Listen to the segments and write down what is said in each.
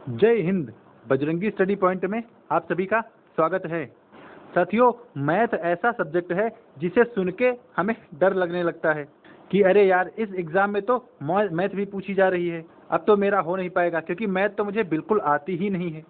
जय Hind. Bajrangi study point में आप सभी का स्वागत है। साथियों, मैथ ऐसा सब्जेक्ट है जिसे सुन के हमें डर लगने लगता है कि अरे यार, इस एग्ज़ाम में तो मैथ भी पूछी जा रही है, अब तो मेरा हो नहीं पाएगा क्योंकि मैथ तो मुझे बिल्कुल आती ही नहीं है।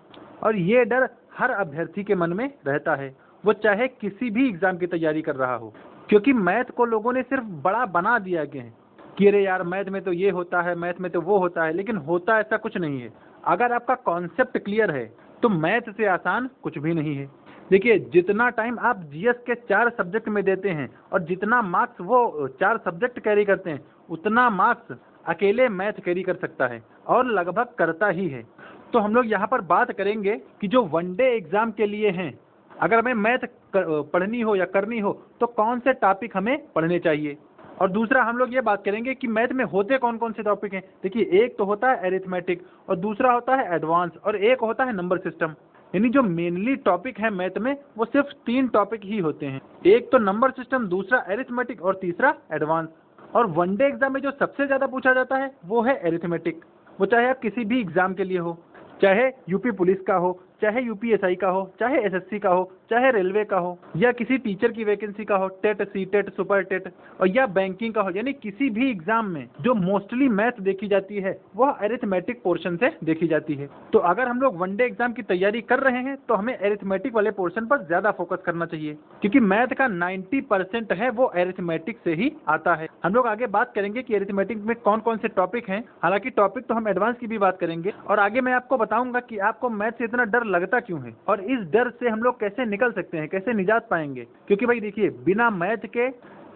और ये डर हर अभ्यर्थी के मन में रहता है, वो चाहे किसी भी एग्ज़ाम की तैयारी कर रहा हो, क्योंकि मैथ को लोगों ने सिर्फ बड़ा बना दिया गया है कि अरे यार, मैथ में तो ये होता है, मैथ में तो वो होता है, लेकिन होता ऐसा कुछ नहीं है। अगर आपका कॉन्सेप्ट क्लियर है तो मैथ से आसान कुछ भी नहीं है। देखिए, जितना टाइम आप जीएस के 4 सब्जेक्ट में देते हैं और जितना मार्क्स वो 4 सब्जेक्ट कैरी करते हैं, उतना मार्क्स अकेले मैथ कैरी कर सकता है और लगभग करता ही है। तो हम लोग यहाँ पर बात करेंगे कि जो वनडे एग्ज़ाम के लिए हैं, अगर हमें मैथ पढ़नी हो या करनी हो तो कौन से टॉपिक हमें पढ़ने चाहिए। और दूसरा हम लोग ये बात करेंगे कि मैथ में होते कौन कौन से टॉपिक हैं। देखिए, एक तो होता है एरिथमेटिक और दूसरा होता है एडवांस और एक होता है नंबर सिस्टम। यानी जो मेनली टॉपिक है मैथ में वो सिर्फ 3 टॉपिक ही होते हैं, एक तो नंबर सिस्टम, दूसरा एरिथमेटिक और तीसरा एडवांस। और वनडे एग्जाम में जो सबसे ज़्यादा पूछा जाता है वो है एरिथमेटिक। वो चाहे आप किसी भी एग्जाम के लिए हो, चाहे यूपी पुलिस का हो, चाहे यूपीएसआई का हो, चाहे एसएससी का हो, चाहे रेलवे का हो, या किसी टीचर की वैकेंसी का हो, TET, C TET, super TET, और या बैंकिंग का हो, यानी किसी भी एग्जाम में जो मोस्टली मैथ देखी जाती है वह एरिथमेटिक पोर्शन से देखी जाती है। तो अगर हम लोग वनडे एग्जाम की तैयारी कर रहे हैं तो हमें एरिथमेटिक वाले पोर्शन पर ज्यादा फोकस करना चाहिए, क्योंकि मैथ का 90% है वो एरिथमेटिक से ही आता है। हम लोग आगे बात करेंगे कि एरिथमेटिक में कौन कौन से टॉपिक हैं। हालांकि टॉपिक तो हम एडवांस की भी बात करेंगे और आगे मैं आपको बताऊंगा कि आपको मैथ से इतना डर लगता क्यों है और इस डर से हम लोग कैसे निकल सकते हैं, कैसे निजात पाएंगे। क्योंकि भाई देखिए, बिना मैथ के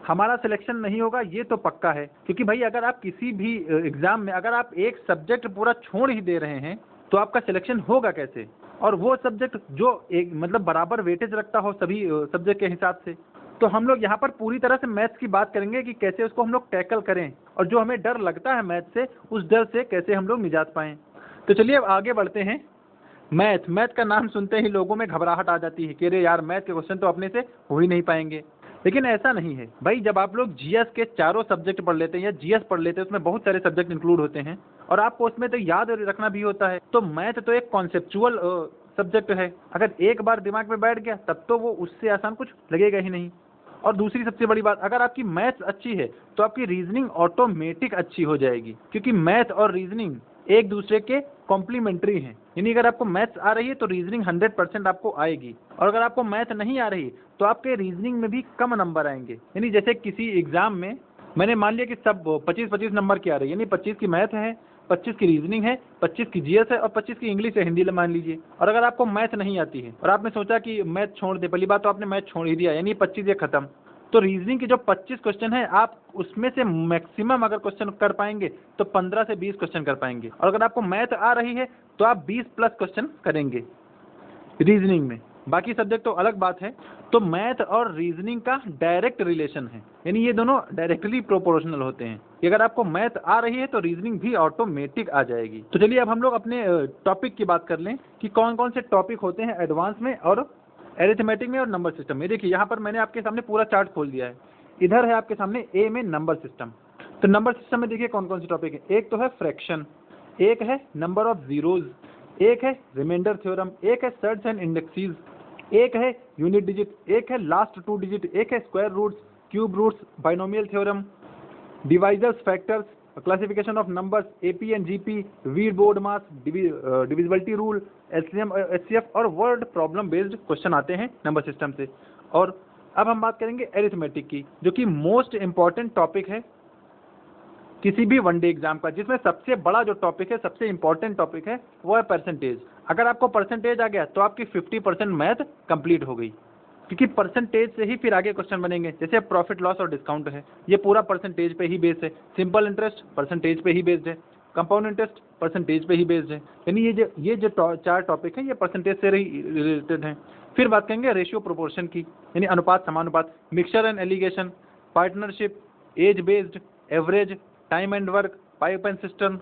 हमारा सिलेक्शन नहीं होगा, ये तो पक्का है। क्योंकि भाई अगर आप किसी भी एग्जाम में अगर आप एक सब्जेक्ट पूरा छोड़ ही दे रहे हैं तो आपका सिलेक्शन होगा कैसे, और वो सब्जेक्ट जो एक मतलब बराबर वेटेज रखता हो सभी सब्जेक्ट के हिसाब से। तो हम लोग यहाँ पर पूरी तरह से मैथ्स की बात करेंगे कि कैसे उसको हम लोग टैकल करें और जो हमें डर लगता है मैथ से, उस डर से कैसे हम लोग निजात पाएं। तो चलिए अब आगे बढ़ते हैं। मैथ का नाम सुनते ही लोगों में घबराहट आ जाती है कि अरे यार, मैथ के क्वेश्चन तो अपने से हो ही नहीं पाएंगे। लेकिन ऐसा नहीं है भाई। जब आप लोग जीएस के चारों सब्जेक्ट पढ़ लेते हैं या जीएस पढ़ लेते हैं, उसमें बहुत सारे सब्जेक्ट इंक्लूड होते हैं और आपको उसमें तो याद रखना भी होता है। तो मैथ तो एक कॉन्सेप्चुअल सब्जेक्ट है, अगर एक बार दिमाग में बैठ गया तब तो वो उससे आसान कुछ लगेगा ही नहीं। और दूसरी सबसे बड़ी बात, अगर आपकी मैथ्स अच्छी है तो आपकी रीजनिंग ऑटोमेटिक अच्छी हो जाएगी, क्योंकि मैथ और रीजनिंग एक दूसरे के कॉम्प्लीमेंट्री हैं। यानी अगर आपको मैथ्स आ रही है तो रीजनिंग 100% आपको आएगी, और अगर आपको मैथ नहीं आ रही तो आपके रीजनिंग में भी कम नंबर आएंगे। यानी जैसे किसी एग्जाम में मैंने मान लिया कि सब 25-25 नंबर की आ रही है, यानी 25 की मैथ है, 25 की रीजनिंग है, 25 की जीएस है और 25 की इंग्लिश है, हिंदी मान लीजिए। और अगर आपको मैथ नहीं आती है और आपने सोचा कि मैथ छोड़ दे, पहली बात तो आपने मैथ छोड़ ही दिया, यानी 25 ये खत्म। तो रीजनिंग के जो 25 क्वेश्चन है, आप उसमें से मैक्सिमम अगर क्वेश्चन कर पाएंगे तो 15 से 20 क्वेश्चन कर पाएंगे। और अगर आपको मैथ आ रही है तो आप 20+ क्वेश्चन करेंगे रीजनिंग में। बाकी सब्जेक्ट तो अलग बात है। तो मैथ और रीजनिंग का डायरेक्ट रिलेशन है, यानी ये दोनों डायरेक्टली प्रोपोर्शनल होते हैं कि अगर आपको मैथ आ रही है तो रीजनिंग भी ऑटोमेटिक आ जाएगी। तो चलिए अब हम लोग अपने टॉपिक की बात कर लें कि कौन कौन से टॉपिक होते हैं एडवांस में और एरिथमेटिक में और नंबर सिस्टम में। देखिए, यहाँ पर मैंने आपके सामने पूरा चार्ट खोल दिया है। इधर है आपके सामने ए में नंबर सिस्टम। तो नंबर सिस्टम में देखिए कौन कौन से टॉपिक है। एक तो है फ्रैक्शन, एक है नंबर ऑफ जीरोज, एक है रिमाइंडर थ्योरम, एक है सर्च एंड इंडेक्सेस, एक है यूनिट डिजिट, एक है लास्ट 2 डिजिट, एक है square roots, cube roots, binomial theorem, divisors, factors, classification of numbers, AP and GP, VBODMAS, divisibility rule, LCM, HCF और वर्ड प्रॉब्लम बेस्ड क्वेश्चन आते हैं number system से। और अब हम बात करेंगे एरिथमेटिक की, जो कि मोस्ट इंपॉर्टेंट टॉपिक है किसी भी वनडे एग्जाम का, जिसमें सबसे बड़ा जो टॉपिक है, सबसे इंपॉर्टेंट टॉपिक है, वो है परसेंटेज। अगर आपको परसेंटेज आ गया तो आपकी 50% मैथ कंप्लीट हो गई, क्योंकि परसेंटेज से ही फिर आगे क्वेश्चन बनेंगे। जैसे प्रॉफिट लॉस और डिस्काउंट है, ये पूरा परसेंटेज पे ही बेस्ड है। सिंपल इंटरेस्ट परसेंटेज पे ही बेस्ड है। कंपाउंड इंटरेस्ट परसेंटेज पे ही बेस्ड है। यानी ये जो 4 टॉपिक हैं ये परसेंटेज से रिलेटेड हैं। फिर बात करेंगे रेशियो प्रोपोर्शन की, यानी अनुपात समानुपात, mixture and alligation, partnership, age based, average, time and work, pipe and cistern,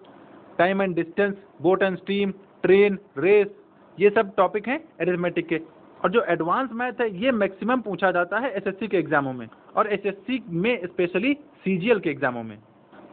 time and distance, boat and stream, train, race, ये सब टॉपिक हैं एरिथमेटिक के। और जो एडवांस मैथ है ये मैक्सिमम पूछा जाता है एसएससी के एग्जामों में, और एसएससी में स्पेशली सीजीएल के एग्जामों में।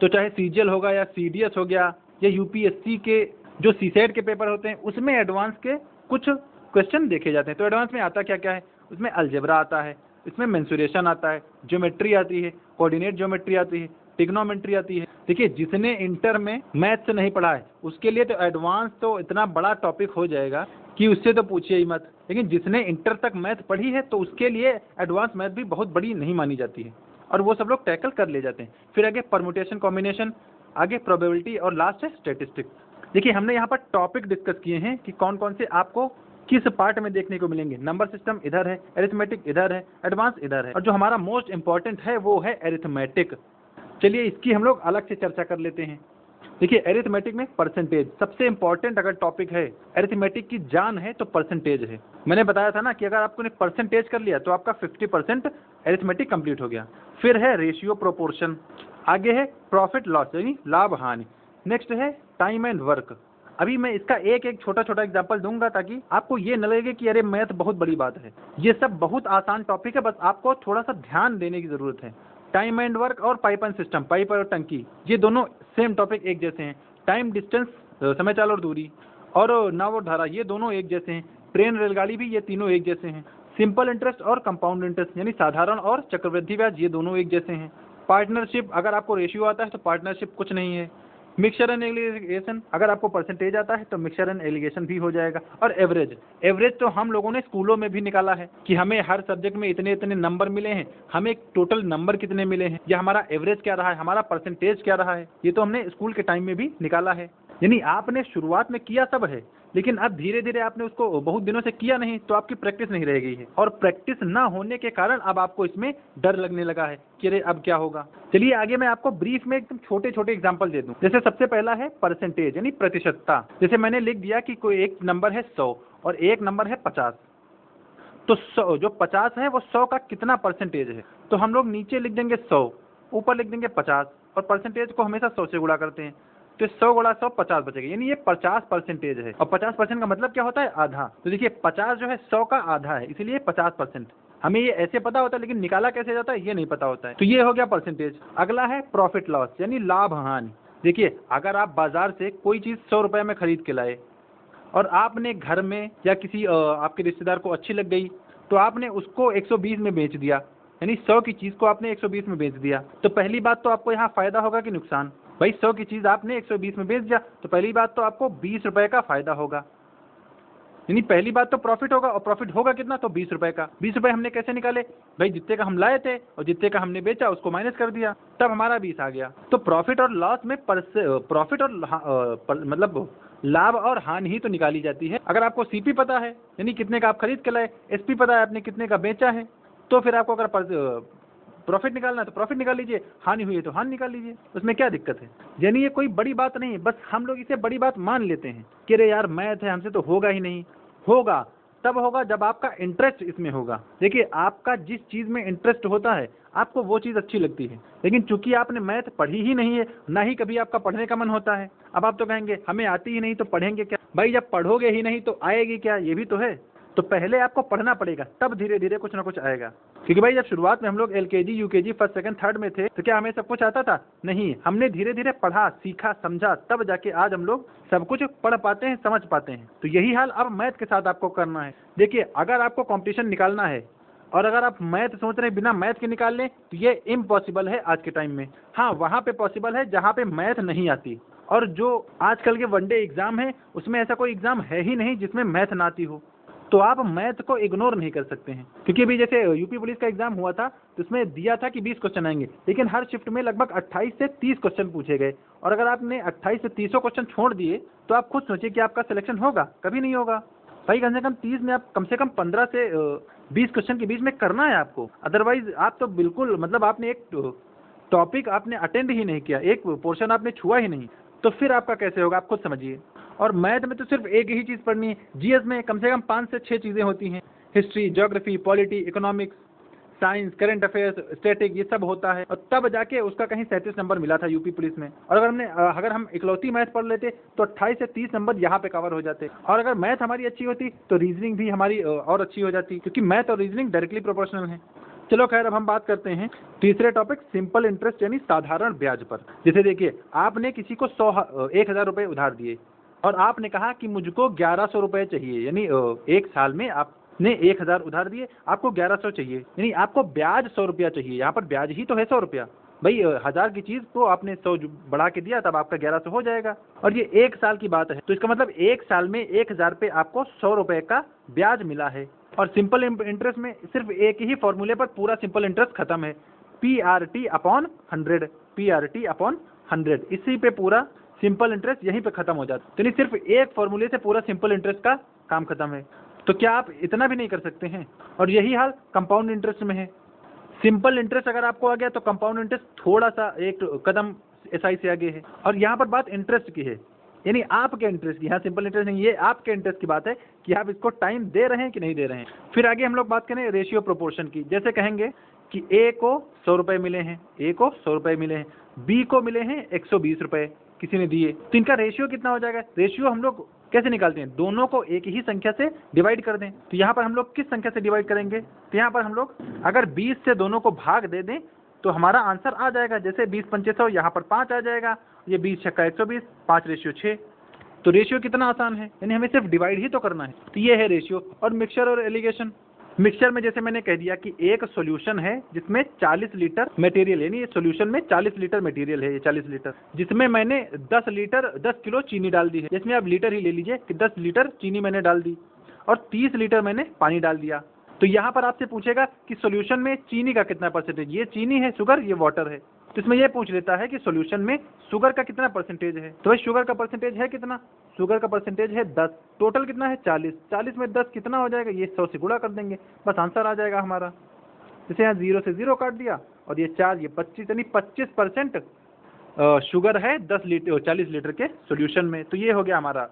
तो चाहे सीजीएल होगा या सीडीएस हो गया या यूपीएससी के जो सीसेट के पेपर होते हैं उसमें एडवांस के कुछ क्वेश्चन देखे जाते हैं। तो एडवांस में आता क्या क्या है, उसमें अलजेब्रा आता है, इसमें मेंसुरेशन आता है, ज्योमेट्री आती है, कोऑर्डिनेट ज्योमेट्री आती है, ट्रिग्नोमेट्री आती है। देखिए जिसने इंटर में मैथ से नहीं पढ़ा है उसके लिए तो एडवांस तो इतना बड़ा टॉपिक हो जाएगा कि उससे तो पूछिए ही मत। लेकिन जिसने इंटर तक मैथ पढ़ी है तो उसके लिए एडवांस मैथ भी बहुत बड़ी नहीं मानी जाती है और वो सब लोग टैकल कर ले जाते हैं। फिर आगे परमुटेशन कॉम्बिनेशन, आगे प्रोबेबिलिटी और लास्ट है स्टैटिस्टिक्स। देखिए हमने यहाँ पर टॉपिक डिस्कस किए हैं कि कौन कौन से आपको किस पार्ट में देखने को मिलेंगे। नंबर सिस्टम इधर है, अरिथमेटिक इधर है, एडवांस इधर है, और जो हमारा मोस्ट इंपॉर्टेंट है वो है अरिथमेटिक। चलिए इसकी हम लोग अलग से चर्चा कर लेते हैं। देखिए अरिथमेटिक में परसेंटेज सबसे इंपॉर्टेंट अगर टॉपिक है, अरिथमेटिक की जान है तो परसेंटेज है। मैंने बताया था ना कि अगर आपने परसेंटेज कर लिया तो आपका 50% अरिथमेटिक कंप्लीट हो गया। फिर है रेशियो प्रोपोर्शन, आगे है प्रॉफिट लॉस यानी लाभ हानि, नेक्स्ट है टाइम एंड वर्क। अभी मैं इसका एक एक छोटा छोटा एग्जांपल दूंगा ताकि आपको ये न लगे कि अरे मैथ बहुत बड़ी बात है। ये सब बहुत आसान टॉपिक है, बस आपको थोड़ा सा ध्यान देने की जरूरत है। टाइम एंड वर्क और पाइप एंड सिस्टम, पाइप और टंकी, ये दोनों सेम टॉपिक एक जैसे हैं। टाइम डिस्टेंस, समय चाल और दूरी, और नाव और धारा, ये दोनों एक जैसे हैं। ट्रेन रेलगाड़ी भी, ये तीनों एक जैसे हैं। सिंपल इंटरेस्ट और कंपाउंड इंटरेस्ट यानी साधारण और चक्रवृद्धि ब्याज, ये दोनों एक जैसे हैं। पार्टनरशिप, अगर आपको रेशियो आता है तो पार्टनरशिप कुछ नहीं है। मिक्सचर एंड एलिगेशन, अगर आपको परसेंटेज आता है तो मिक्सचर एंड एलिगेशन भी हो जाएगा। और एवरेज, एवरेज तो हम लोगों ने स्कूलों में भी निकाला है कि हमें हर सब्जेक्ट में इतने इतने नंबर मिले हैं, हमें टोटल नंबर कितने मिले हैं, या हमारा एवरेज क्या रहा है, हमारा परसेंटेज क्या रहा है, ये तो हमने स्कूल के टाइम में भी निकाला है। यानी आपने शुरुआत में किया सब है, लेकिन अब धीरे धीरे आपने उसको बहुत दिनों से किया नहीं तो आपकी प्रैक्टिस नहीं रह गई है, और प्रैक्टिस ना होने के कारण अब आपको इसमें डर लगने लगा है कि अरे अब क्या होगा। चलिए आगे मैं आपको ब्रीफ में एकदम छोटे छोटे एग्जांपल दे दूं। जैसे सबसे पहला है परसेंटेज यानी प्रतिशतता। जैसे मैंने लिख दिया कि कोई एक नंबर है 100 और एक नंबर है 50, तो 100 जो 50 है वो 100 का कितना परसेंटेज है, तो हम लोग नीचे लिख देंगे 100, ऊपर लिख देंगे 50, और परसेंटेज को हमेशा 100 से गुणा करते हैं, तो 100 गुणा 100 50 बचेगा, यानी ये 50% है। और 50% का मतलब क्या होता है, आधा। तो देखिए 50 जो है 100 का आधा है, इसलिए 50%। हमें ये ऐसे पता होता है लेकिन निकाला कैसे जाता है ये नहीं पता होता है। तो ये हो गया परसेंटेज। अगला है प्रॉफिट लॉस यानी लाभ हानि। देखिए अगर आप बाजार से कोई चीज 100 रुपए में खरीद के लाए और आपने घर में या किसी आपके रिश्तेदार को अच्छी लग गई तो आपने उसको 120 में बेच दिया, यानी 100 की चीज को आपने 120 में बेच दिया। तो पहली बात तो आपको यहाँ फायदा होगा कि नुकसान। भाई 100 की चीज आपने 120 में बेच दिया तो पहली बात तो आपको 20 रुपए का फायदा होगा, यानी पहली बात तो प्रॉफिट होगा। और प्रॉफिट होगा कितना, तो 20 रुपए का। 20 रुपए हमने कैसे निकाले, भाई जितने का हम लाए थे और जितने का हमने बेचा उसको माइनस कर दिया, तब हमारा 20 आ गया। तो प्रॉफिट और लॉस में प्रॉफिट और मतलब लाभ और हानि ही तो निकाली जाती है। अगर आपको सीपी पता है यानी कितने का आप खरीद के लाए, एसपी पता है आपने कितने का बेचा है, तो फिर आपको अगर प्रॉफिट निकालना है तो प्रॉफिट निकाल लीजिए, हानि हुई है तो हानि निकाल लीजिए, उसमें क्या दिक्कत है। यानी ये कोई बड़ी बात नहीं है, बस हम लोग इसे बड़ी बात मान लेते हैं कि अरे यार मैथ है हमसे तो होगा ही नहीं। होगा तब होगा जब आपका इंटरेस्ट इसमें होगा। देखिए आपका जिस चीज में इंटरेस्ट होता है आपको वो चीज अच्छी लगती है, लेकिन चूंकि आपने मैथ पढ़ी ही नहीं है, ना ही कभी आपका पढ़ने का मन होता है, अब आप तो कहेंगे हमें आती ही नहीं तो पढ़ेंगे क्या। भाई जब पढ़ोगे ही नहीं तो आएगी क्या, ये भी तो है। तो पहले आपको पढ़ना पड़ेगा तब धीरे धीरे कुछ ना कुछ आएगा। क्योंकि भाई जब शुरुआत में हम लोग LKG UKG first second third में थे तो क्या हमें सब कुछ आता था, नहीं। हमने धीरे धीरे पढ़ा सीखा समझा तब जाके आज हम लोग सब कुछ पढ़ पाते हैं समझ पाते हैं। तो यही हाल अब मैथ के साथ आपको करना है। देखिए अगर आपको कंपटीशन निकालना है और अगर आप मैथ सोच रहे हैं बिना मैथ के निकाल लें तो ये इम्पॉसिबल है आज के टाइम में। हाँ वहाँ पे पॉसिबल है जहाँ पे मैथ नहीं आती, और जो आजकल के वनडे एग्जाम है उसमें ऐसा कोई एग्जाम है ही नहीं जिसमें मैथ ना आती हो, तो आप मैथ को इग्नोर नहीं कर सकते हैं। क्योंकि अभी जैसे यूपी पुलिस का एग्जाम हुआ था तो उसमें दिया था कि 20 क्वेश्चन आएंगे, लेकिन हर शिफ्ट में लगभग 28 से 30 क्वेश्चन पूछे गए, और अगर आपने 28 से 30 क्वेश्चन छोड़ दिए तो आप खुद सोचिए कि आपका सिलेक्शन होगा, कभी नहीं होगा। भाई कम से कम 30 में आप कम से कम 15 से 20 क्वेश्चन के बीच में करना है आपको, अदरवाइज आप तो बिल्कुल मतलब आपने एक टॉपिक आपने अटेंड ही नहीं किया, एक पोर्शन आपने छुआ ही नहीं, तो फिर आपका कैसे होगा आप खुद समझिए। और मैथ में तो सिर्फ एक ही चीज़ पढ़नी है, जीएस में कम से कम 5 से 6 चीज़ें होती हैं, history geography polity economics science current affairs static ये सब होता है, और तब जाके उसका कहीं 37 नंबर मिला था यूपी पुलिस में। और अगर हम इकलौती मैथ पढ़ लेते तो 28 से 30 नंबर यहाँ पे कवर हो जाते। और अगर मैथ हमारी अच्छी होती तो रीजनिंग भी हमारी और अच्छी हो जाती, क्योंकि मैथ और रीजनिंग डायरेक्टली प्रोपोर्शनल है। चलो खैर अब हम बात करते हैं तीसरे टॉपिक सिंपल इंटरेस्ट यानी साधारण ब्याज पर। जैसे देखिए आपने किसी को 1000 रुपए उधार दिए और आपने कहा कि मुझको 1100 रुपये चाहिए, यानी एक साल में आपने 1000 उधार दिए, आपको 1100 चाहिए, यानी आपको ब्याज 100 रुपया चाहिए। यहाँ पर ब्याज ही तो है 100 रुपया। भाई 1000 की चीज़ को आपने 100 बढ़ा के दिया, तब आपका 1100 हो जाएगा। और ये एक साल की बात है, तो इसका मतलब एक साल में 1000 पे आपको 100 रुपये का ब्याज मिला है। और सिंपल इंटरेस्ट में सिर्फ एक ही फॉर्मूले पर पूरा सिंपल इंटरेस्ट खत्म है, PRT अपॉन 100, PRT अपॉन 100, इसी पे पूरा सिंपल इंटरेस्ट यहीं पे खत्म हो जाता है। तो नहीं, सिर्फ एक फॉर्मूले से पूरा सिंपल इंटरेस्ट का काम खत्म है। तो क्या आप इतना भी नहीं कर सकते हैं? और यही हाल कंपाउंड इंटरेस्ट में है। सिंपल इंटरेस्ट अगर आपको आ गया तो कंपाउंड इंटरेस्ट थोड़ा सा एक कदम एसआई से आगे है। और यहाँ पर बात इंटरेस्ट की है, यानी आपके इंटरेस्ट की। यहाँ सिंपल इंटरेस्ट नहीं, ये आपके इंटरेस्ट की बात है कि आप इसको टाइम दे रहे हैं कि नहीं दे रहे हैं। फिर आगे हम लोग बात करें रेशियो प्रोपोर्शन की। जैसे कहेंगे कि ए को 100 रुपये मिले हैं, ए को 100 रुपये मिले हैं, बी को मिले हैं 120 रुपये किसी ने दिए, तो इनका रेशियो कितना हो जाएगा? रेशियो हम लोग कैसे निकालते हैं? दोनों को एक ही संख्या से डिवाइड कर दें। तो यहाँ पर हम लोग किस संख्या से डिवाइड करेंगे? तो यहाँ पर हम लोग अगर 20 से दोनों को भाग दे दें तो हमारा आंसर आ जाएगा। जैसे 20 पंचे 100, यहाँ पर 5 आ जाएगा, ये 20 छक्का 120, 5:6। तो रेशियो कितना आसान है, यानी हमें सिर्फ डिवाइड ही तो करना है। तो ये है रेशियो। और मिक्सचर और एलिगेशन। मिक्सचर में जैसे मैंने कह दिया कि एक सॉल्यूशन है जिसमें 40 लीटर मटेरियल, यानी ये सॉल्यूशन में 40 लीटर मटेरियल है, ये 40 लीटर, जिसमें मैंने 10 किलो चीनी डाल दी है। जिसमें आप लीटर ही ले लीजिए कि 10 लीटर चीनी मैंने डाल दी और 30 लीटर मैंने पानी डाल दिया। तो यहाँ पर आपसे पूछेगा कि सॉल्यूशन में चीनी का कितना परसेंटेज, ये चीनी है, शुगर ये वाटर है। तो इसमें यह पूछ लेता है कि सॉल्यूशन में शुगर का कितना परसेंटेज है। तो भाई शुगर का परसेंटेज है कितना? शुगर का परसेंटेज है 10। टोटल कितना है? 40। 40 में 10 कितना हो जाएगा? ये 100 से गुणा कर देंगे, बस आंसर आ जाएगा हमारा। जैसे यहाँ 0 से 0 काट दिया और ये 4, ये 25, यानी 25% शुगर है 40 लीटर के सॉल्यूशन में। तो ये हो गया हमारा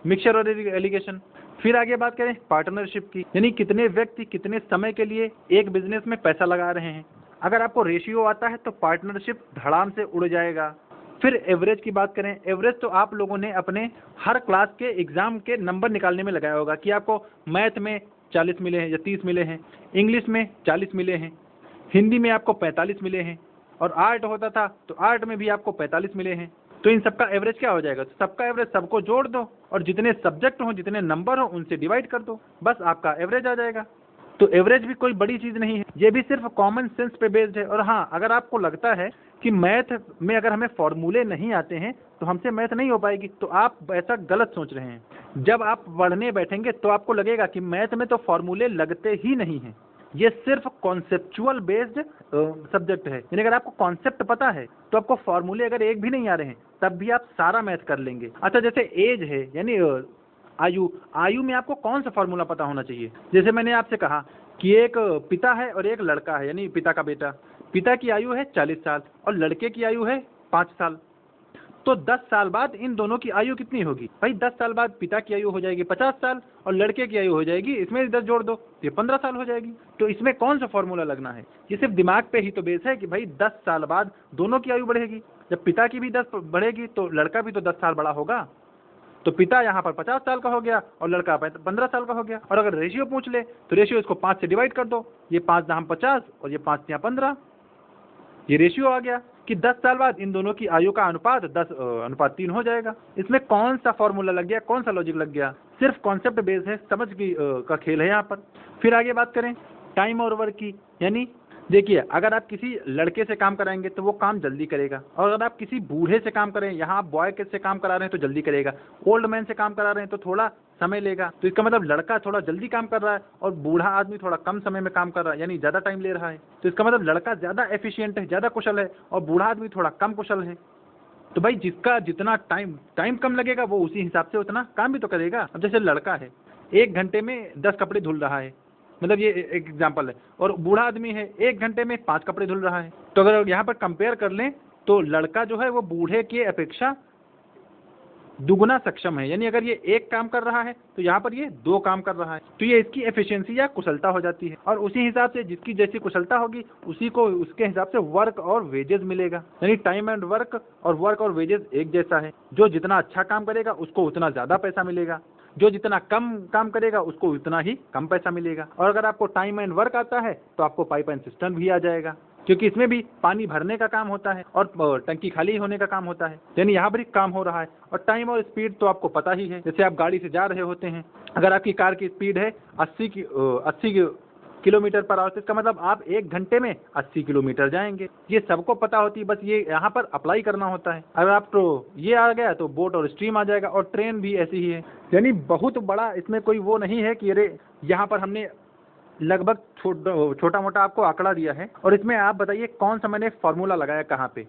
मिक्सचर और एलिगेशन। फिर आगे बात करें पार्टनरशिप की, यानी कितने व्यक्ति कितने समय के लिए एक बिजनेस में पैसा लगा रहे हैं। अगर आपको रेशियो आता है तो पार्टनरशिप धड़ाम से उड़ जाएगा। फिर एवरेज की बात करें, एवरेज तो आप लोगों ने अपने हर क्लास के एग्जाम के नंबर निकालने में लगाया होगा कि आपको मैथ में 40 मिले हैं या 30 मिले हैं, इंग्लिश में 40 मिले हैं, हिंदी में आपको 45 मिले हैं, और आर्ट होता था तो आर्ट में भी आपको 45 मिले हैं। तो इन सबका एवरेज क्या हो जाएगा? तो सबका एवरेज सबको जोड़ दो और जितने सब्जेक्ट हों, जितने नंबर हों, उनसे डिवाइड कर दो, बस आपका एवरेज आ जाएगा। तो एवरेज भी कोई बड़ी चीज़ नहीं है, ये भी सिर्फ कॉमन सेंस पे बेस्ड है। और हाँ, अगर आपको लगता है कि मैथ में अगर हमें फॉर्मूले नहीं आते हैं तो हमसे मैथ नहीं हो पाएगी, तो आप ऐसा गलत सोच रहे हैं। जब आप पढ़ने बैठेंगे तो आपको लगेगा कि मैथ में तो फॉर्मूले लगते ही नहीं हैं, ये सिर्फ कॉन्सेप्चुअल बेस्ड सब्जेक्ट है। यानी अगर आपको कॉन्सेप्ट पता है तो आपको फॉर्मूले अगर एक भी नहीं आ रहे हैं तब भी आप सारा मैथ कर लेंगे। अच्छा, जैसे एज है, यानी आयु में आपको कौन सा फॉर्मूला पता होना चाहिए? जैसे मैंने आपसे कहा कि एक पिता है और एक लड़का है, यानी पिता का बेटा। पिता की आयु है 40 साल और लड़के की आयु है 5 साल। तो 10 साल बाद इन दोनों की आयु कितनी होगी? भाई 10 साल बाद पिता की आयु हो जाएगी 50 साल और लड़के की आयु हो जाएगी, इसमें 10 जोड़ दो, ये 15 साल हो जाएगी। तो इसमें कौन सा फॉर्मूला लगना है? ये सिर्फ दिमाग पे ही तो बेस है कि भाई 10 साल बाद दोनों की आयु बढ़ेगी। जब पिता की भी 10 बढ़ेगी तो लड़का भी तो 10 साल बड़ा होगा। तो पिता यहाँ पर 50 साल का हो गया और लड़का 15 साल का हो गया। और अगर रेशियो पूछ ले तो रेशियो इसको 5 से डिवाइड कर दो, ये 5 दाम 50 और ये 5 यहाँ 15, ये रेशियो आ गया कि 10 साल बाद इन दोनों की आयु का अनुपात 10:3 हो जाएगा। इसमें कौन सा फॉर्मूला लग गया, कौन सा लॉजिक लग गया? सिर्फ कॉन्सेप्ट बेस है, समझ की का खेल है यहाँ पर। फिर आगे बात करें टाइम और वर्क की, यानी देखिए अगर आप किसी लड़के से काम कराएंगे तो वो काम जल्दी करेगा, और अगर आप किसी बूढ़े से काम करें, यहाँ आप बॉय के से काम करा रहे हैं तो जल्दी करेगा, ओल्ड मैन से काम करा रहे हैं तो थोड़ा समय लेगा। तो इसका मतलब लड़का थोड़ा जल्दी काम कर रहा है और बूढ़ा आदमी थोड़ा कम समय में काम कर रहा है, यानी ज़्यादा टाइम ले रहा है। तो इसका मतलब लड़का ज़्यादा एफिशिएंट है, ज़्यादा कुशल है, और बूढ़ा आदमी थोड़ा कम कुशल है। तो भाई जिसका जितना टाइम कम लगेगा वो उसी हिसाब से उतना काम भी तो करेगा। अब जैसे लड़का है 1 घंटे में 10 कपड़े धुल रहा है, मतलब ये एक एग्जांपल है, और बूढ़ा आदमी है 1 घंटे में 5 कपड़े धुल रहा है। तो अगर यहाँ पर कंपेयर कर लें तो लड़का जो है वो बूढ़े की अपेक्षा दुगुना सक्षम है, यानी अगर ये 1 काम कर रहा है तो यहाँ पर ये 2 काम कर रहा है। तो ये इसकी एफिशिएंसी या कुशलता हो जाती है, और उसी हिसाब से जिसकी जैसी कुशलता होगी उसी को उसके हिसाब से वर्क और वेजेस मिलेगा। यानी टाइम एंड वर्क और वेजेस एक जैसा है। जो जितना अच्छा काम करेगा उसको उतना ज़्यादा पैसा मिलेगा, जो जितना कम काम करेगा उसको उतना ही कम पैसा मिलेगा। और अगर आपको टाइम एंड वर्क आता है तो आपको पाइप एंड सिस्टम भी आ जाएगा। क्योंकि इसमें भी पानी भरने का काम होता है और टंकी खाली होने का काम होता है, यानी यहाँ पर भी काम हो रहा है। और टाइम और स्पीड तो आपको पता ही है, जैसे आप गाड़ी से जा रहे होते हैं, अगर आपकी कार की स्पीड है 80 किलोमीटर पर आवर, तो इसका मतलब आप 1 घंटे में 80 किलोमीटर जाएंगे। ये सबको पता होती है, बस ये यहाँ पर अप्लाई करना होता है। अगर आप तो ये आ गया तो बोट और स्ट्रीम आ जाएगा, और ट्रेन भी ऐसी ही है। यानी बहुत बड़ा इसमें कोई वो नहीं है कि अरे यहाँ पर हमने लगभग छोटा मोटा आपको आंकड़ा दिया है और इसमें आप बताइए कौन सा मैंने फॉर्मूला लगाया कहाँ पे,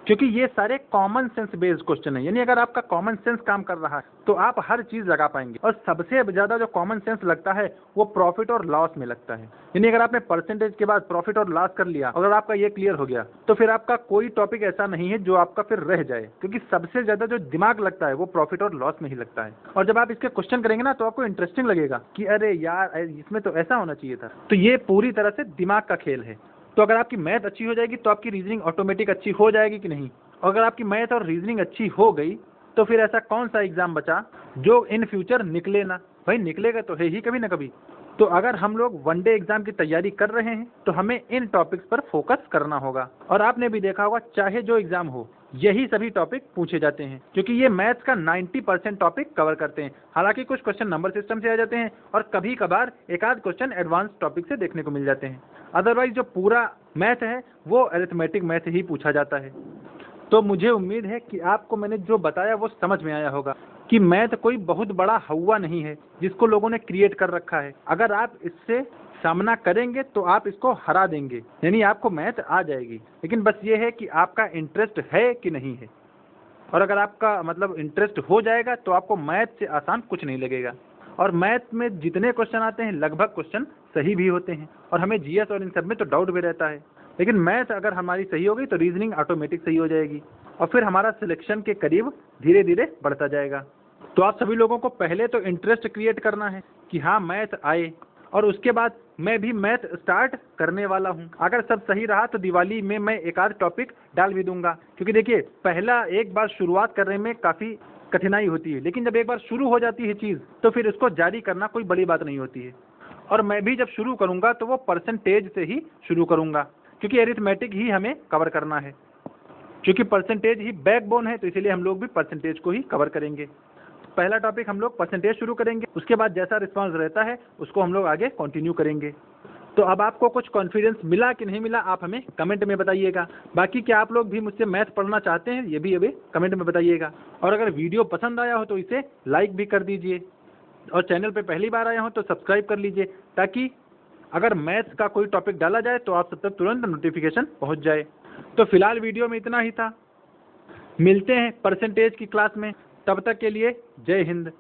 क्योंकि ये सारे कॉमन सेंस बेस्ड क्वेश्चन है। यानी अगर आपका कॉमन सेंस काम कर रहा है तो आप हर चीज लगा पाएंगे, और सबसे ज्यादा जो कॉमन सेंस लगता है वो प्रॉफिट और लॉस में लगता है। यानी अगर आपने परसेंटेज के बाद प्रॉफिट और लॉस कर लिया, अगर आपका ये क्लियर हो गया, तो फिर आपका कोई टॉपिक ऐसा नहीं है जो आपका फिर रह जाए, क्योंकि सबसे ज्यादा जो दिमाग लगता है वो प्रॉफिट और लॉस में ही लगता है। और जब आप इसके क्वेश्चन करेंगे ना तो आपको इंटरेस्टिंग लगेगा कि अरे यार इसमें तो ऐसा होना चाहिए था। तो ये पूरी तरह से दिमाग का खेल है। तो अगर आपकी मैथ अच्छी हो जाएगी तो आपकी रीजनिंग ऑटोमेटिक अच्छी हो जाएगी कि नहीं। अगर आपकी मैथ और रीजनिंग अच्छी हो गई तो फिर ऐसा कौन सा एग्जाम बचा जो इन फ्यूचर निकले ना। भाई निकलेगा तो है ही कभी ना कभी। तो अगर हम लोग वनडे एग्जाम की तैयारी कर रहे हैं तो हमें इन टॉपिक्स पर फोकस करना होगा। और आपने भी देखा होगा चाहे जो एग्जाम हो यही सभी टॉपिक पूछे जाते हैं, क्योंकि ये मैथ्स का 90% टॉपिक कवर करते हैं। हालांकि कुछ क्वेश्चन नंबर सिस्टम से आ जाते हैं और कभी कभार एक आध क्वेश्चन एडवांस टॉपिक से देखने को मिल जाते हैं। अदरवाइज जो पूरा मैथ है वो अरिथमेटिक मैथ ही पूछा जाता है। तो मुझे उम्मीद है कि आपको मैंने जो बताया वो समझ में आया होगा कि मैथ कोई बहुत बड़ा हवा नहीं है जिसको लोगों ने क्रिएट कर रखा है। अगर आप इससे सामना करेंगे तो आप इसको हरा देंगे, यानी आपको मैथ आ जाएगी। लेकिन बस ये है कि आपका इंटरेस्ट है कि नहीं है। और अगर आपका मतलब इंटरेस्ट हो जाएगा तो आपको मैथ से आसान कुछ नहीं लगेगा। और मैथ में जितने क्वेश्चन आते हैं लगभग क्वेश्चन सही भी होते हैं, और हमें जीएस और इन सब में तो डाउट भी रहता है। लेकिन मैथ अगर हमारी सही हो गई तो रीजनिंग ऑटोमेटिक सही हो जाएगी, और फिर हमारा सिलेक्शन के करीब धीरे धीरे बढ़ता जाएगा। तो आप सभी लोगों को पहले तो इंटरेस्ट क्रिएट करना है कि हाँ मैथ आए, और उसके बाद मैं भी मैथ स्टार्ट करने वाला हूँ। अगर सब सही रहा तो दिवाली में मैं एक आध टॉपिक डाल भी दूंगा, क्योंकि देखिए पहला एक बार शुरुआत करने में काफ़ी कठिनाई होती है, लेकिन जब एक बार शुरू हो जाती है चीज़ तो फिर उसको जारी करना कोई बड़ी बात नहीं होती है। और मैं भी जब शुरू करूँगा तो वो परसेंटेज से ही शुरू करूँगा, क्योंकि एरिथमेटिक ही हमें कवर करना है। क्योंकि परसेंटेज ही बैकबोन है तो इसीलिए हम लोग भी परसेंटेज को ही कवर करेंगे। पहला टॉपिक हम लोग परसेंटेज शुरू करेंगे, उसके बाद जैसा रिस्पांस रहता है उसको हम लोग आगे कंटिन्यू करेंगे। तो अब आपको कुछ कॉन्फिडेंस मिला कि नहीं मिला आप हमें कमेंट में बताइएगा। बाकी क्या आप लोग भी मुझसे मैथ पढ़ना चाहते हैं ये भी अभी कमेंट में बताइएगा। और अगर वीडियो पसंद आया हो तो इसे लाइक भी कर दीजिए, और चैनल पर पहली बार आया हो तो सब्सक्राइब कर लीजिए, ताकि अगर मैथ्स का कोई टॉपिक डाला जाए तो आप सब तक तुरंत नोटिफिकेशन पहुंच जाए। तो फिलहाल वीडियो में इतना ही था, मिलते हैं परसेंटेज की क्लास में, तब तक के लिए जय हिंद।